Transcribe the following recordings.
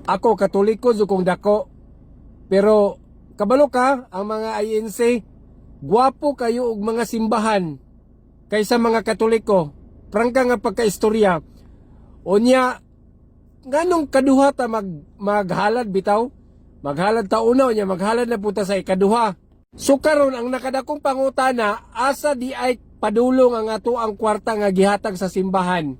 Ako Katoliko jud kong dako. Pero kabalo ka ang mga INC, gwapo kayo og mga simbahan kaysa mga Katoliko. Prangka nga pagkaistorya. Unya nganong kaduha ta maghalad bitaw? Maghalad ta una unya maghalad na puta sa ikaduha. So karon ang nakadakong pangutana, asa di ay padulong ang ato ang kwarta nga gihatag sa simbahan.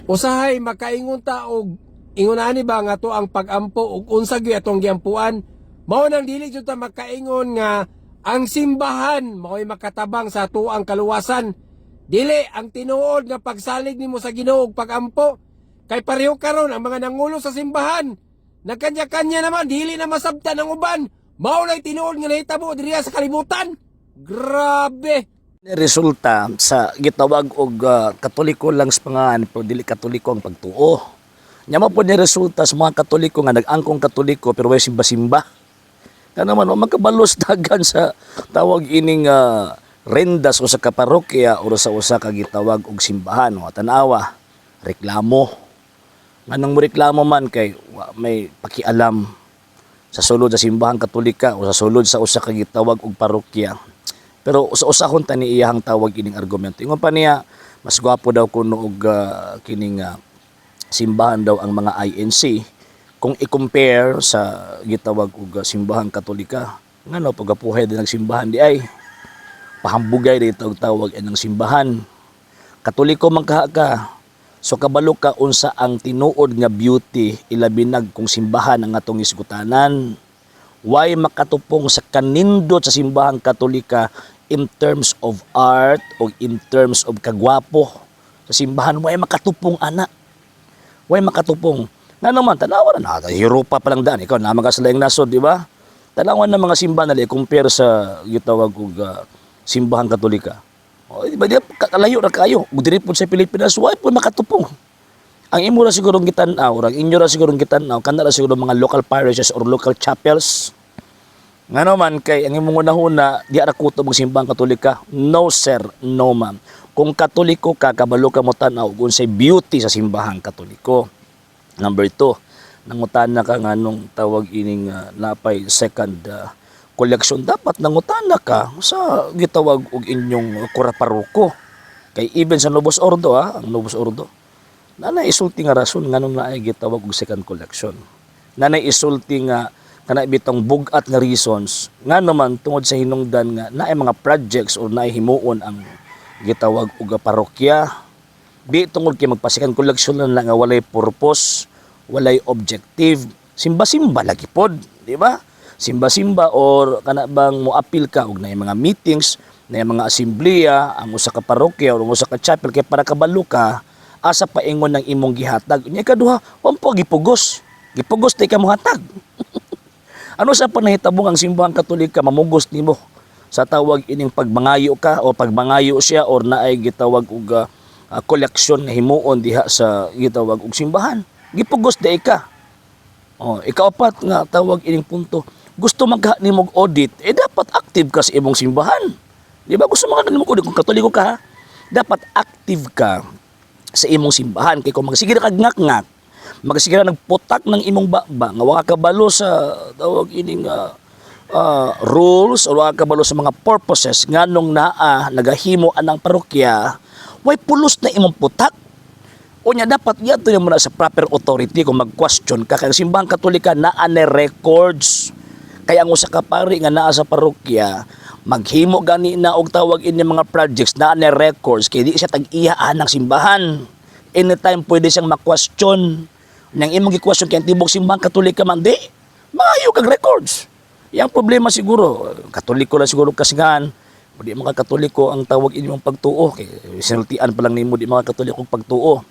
Usahay makaingon ta og ingunani ba nga to ang pagampo ug unsa gyud atong giampuan? Mao nang dili jud ta makaingon nga ang simbahan mao'y makatabang sa ato ang kaluwasan. Dili ang tinuod nga pagsalig nimo sa Ginoo ug pagampo. Kay pareho karon ang mga nangulo sa simbahan. Nagkanya-kanya naman dili na masabtan ang uban. Mao lay tinuod nga nahitabo diriya sa kalibutan. Grabe. Resulta sa gitawag og Katoliko lang sa pangan pero dili Katoliko ang pagtuo. Nya mo po ni resulta sa mga Katoliko nga nag-angkong Katoliko pero way simba-simba. Kana man magkabalos dagan sa tawag ining rendas o sa kaparokya o sa usa ka gitawag og simbahan o tanawa reklamo. Nganong mo reklamo man kay may pakialam sa sulod sa simbahan Katolika o sa sulod sa usa ka gitawag og parokya. Pero sa usahon ta ni iyang tawag ining argumento. Ingon pa niya mas gwapo daw kuno og kining simbahan daw ang mga INC kung i-compare sa gitawag og simbahan Katolika. Ngano pagapuhay din ang simbahan di ay pahambugay dito og tawag ng simbahan. Katoliko man ka. So kabalo ka unsa ang tinuod nga beauty ilabinag kung simbahan ang atong isgutanan. Why makatupong sa kanindot sa simbahan Katolika in terms of art o in terms of kagwapo sa simbahan why makatupong ana. Why makatupong. Nga naman tanawan na Europa pa lang daan ikaw na mga salayang nasod di ba? Tanawan na mga simbahan nali compare sa gitawag og simbahan Katolika. O di ba di kalayo ra kayo. Ug diri pud sa Pilipinas why pud makatupong. Ang imo ra siguro gitan-aw, ang inyo ra siguro gitan-aw, kana ra siguro mga local parishes or local chapels. Ngano man kay ang imong unahuna di ara kutob og simbahan Katolika. No sir, no ma'am. Kung Katoliko ka, kabalo ka mo tan-aw kung say beauty sa simbahan Katoliko. Number 2, nangutana ka nganong tawag ining napay second collection dapat nangutana ka sa gitawag og inyong kuraparuko. Kay even sa Novus Ordo ang Novus Ordo nanay isulti nga rason nganong naay gitawag og second collection. Nanay isulti nga kana bitong bugat nga reasons ngano man tungod sa hinungdan nga naay mga projects or naay himuon ang gitawag og parokya. Di tungod kay magpa-second collection lang nga walay purpose, walay objective. Simba-simba lagi pod, di ba? Simba-simba or kana bang moapil ka og naay mga meetings, naay mga asembleya, ang usa ka parokya o usa ka chapel kay para kabalo ka asa paingon ng imong gihatag. Nya kaduha, pampo gipugos. Gipugos tay ka mo hatag. Ano sa panahitabong ang simbahan Katolika mamugos nimo sa tawag ining pagmangayo ka o pagmangayo siya or naay gitawag og koleksyon nga himuon diha sa gitawag og simbahan. Gipugos day ka. Oh, ikaapat nga tawag ining punto. Gusto magha nimo og audit, dapat active ka sa imong simbahan. Di ba gusto magha nimo og audit kung Katoliko ka ha? Dapat active ka sa imong simbahan kay kung magsigira kag ngak-ngak, magsigira nagputak ng imong baba nga wa ka kabalo sa tawag ining rules o wa ka kabalo sa mga purposes nganong naa nagahimo anang parokya, way pulos na imong putak. Unya dapat yato mo na sa proper authority kung mag-question ka kay simbahan Katolika naa na records. Kaya ang usa ka pari nga naa sa parokya maghimo gani na og tawag ini mga projects naa na records kay di siya tag-iyaan ng simbahan. Anytime pwede siyang ma-question. Nang imong gi-question kay tibok simbahan Katolika man di maayo kag records. Yang problema siguro Katoliko lang siguro kasingan. Di mga Katoliko ang tawag inyong pagtuo kay sinultian pa lang nimo di mga Katoliko pagtuo.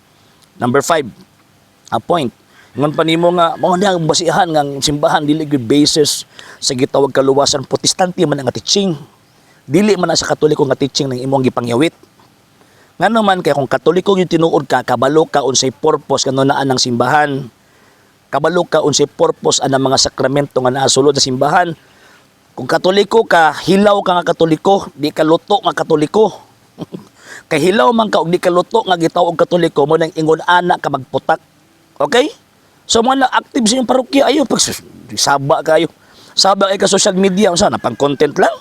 Number 5, a point. Ngon pa nimo nga mao na ang basihan nga simbahan dili gyud basis sa gitawag kaluwasan protestante man ang teaching. Dili man na sa Katoliko nga teaching ng imong gipangyawit. Ngano man kay kung Katoliko yung tinuod ka, kabalo ka unsay purpose kanunaan ng simbahan. Kabalo ka unsay purpose anang mga sakramento nga naa sulod sa simbahan. Kung Katoliko ka, hilaw ka nga Katoliko, di ka luto nga Katoliko. Kay hilaw man ka og di ka luto nga gitawag Katoliko mo nang ingon ana ka magputak. Okay? So mga active sa inyong parokya, ayo, pag saba kayo. Saba kay ka social media, unsa na pang content lang?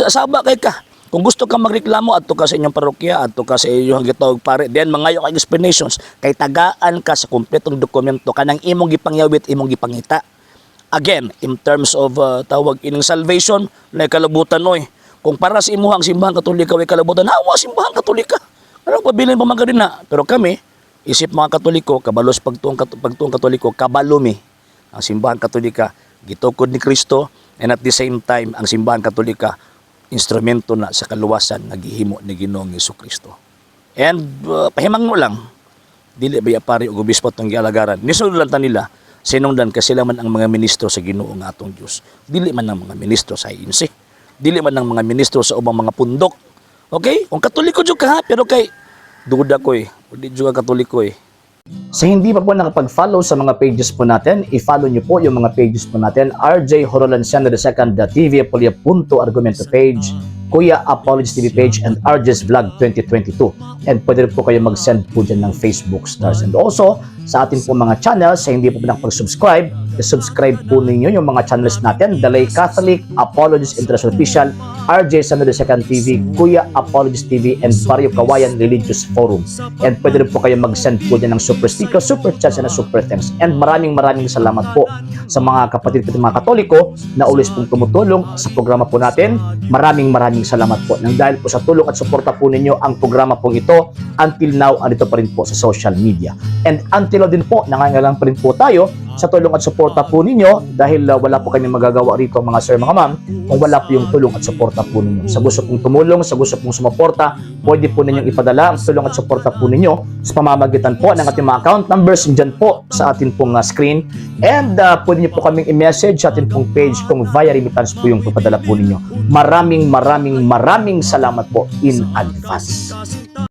Saba kay ka. Kung gusto kang magreklamo adto ka sa inyong parokya, adto ka sa inyong gitawag pare, then mangayo ka explanations kay tagaan ka sa kompletong dokumento kanang imong gipangyawit, imong gipangita. Again, in terms of tawag ining salvation, na kalabutan noy. Kung para sa imuhang simbahan Katolika way kalabutan, hawa simbahan Katolika. Ano pabilin pa man ka din na. Pero kami, isip mga Katoliko, kabalos pagtuong Katoliko, kabalo mi ang simbahan Katolika, gitukod ni Kristo, and at the same time, ang simbahan Katolika, instrumento na sa kaluwasan nagihimo ni Ginoong Jesucristo. And pahimang mo lang, dili ba pari og obispo tong gialagaran. Nisulod lang nila, sinungdan kasi sila man ang mga ministro sa Ginoo nga atong Dios. Dili man ang mga ministro sa INC. Dili man ang mga ministro sa ubang mga pundok. Okay? Kung Katoliko jud ka ha, pero kay duda ko di jud ka Katoliko Sa hindi pa po nakapag-follow sa mga pages po natin, i-follow nyo po yung mga pages po natin, RJ Horolanciano II, TV Apolia Punto Argumento page, Kuya Apologist TV page, and RJ's Vlog 2022. And pwede rin po kayo mag-send po dyan ng Facebook stars. And also, sa ating po mga channels, sa hindi po nakapag-subscribe, i-subscribe po ninyo yung mga channels natin, The Lay Catholic, Apologist International Official, RJ Sano II TV, Kuya Apologist TV, and Barrio Kawayan Religious Forum. And pwede rin po kayo mag-send po dyan ng super sticker, super chats, and super thanks. And maraming salamat po sa mga kapatid ko mga Katoliko na always pong tumutulong sa programa po natin. Maraming salamat po. Nang dahil po sa tulong at suporta po ninyo, ang programa pong ito, until now, andito pa rin po sa social media. And until now din po, nangangailangan pa rin po tayo sa tulong at suporta po ninyo dahil wala po kayong magagawa rito mga sir, mga ma'am, kung wala po yung tulong at suporta po ninyo. Sa gusto pong tumulong, sa gusto pong sumuporta, pwede po ninyong ipadala ang tulong at suporta po ninyo sa pamamagitan po ng ating mga account numbers dyan po sa ating pong screen. And pwede nyo po kaming i-message sa ating pong page kung via remittance po yung papadala po ninyo. Maraming salamat po in advance.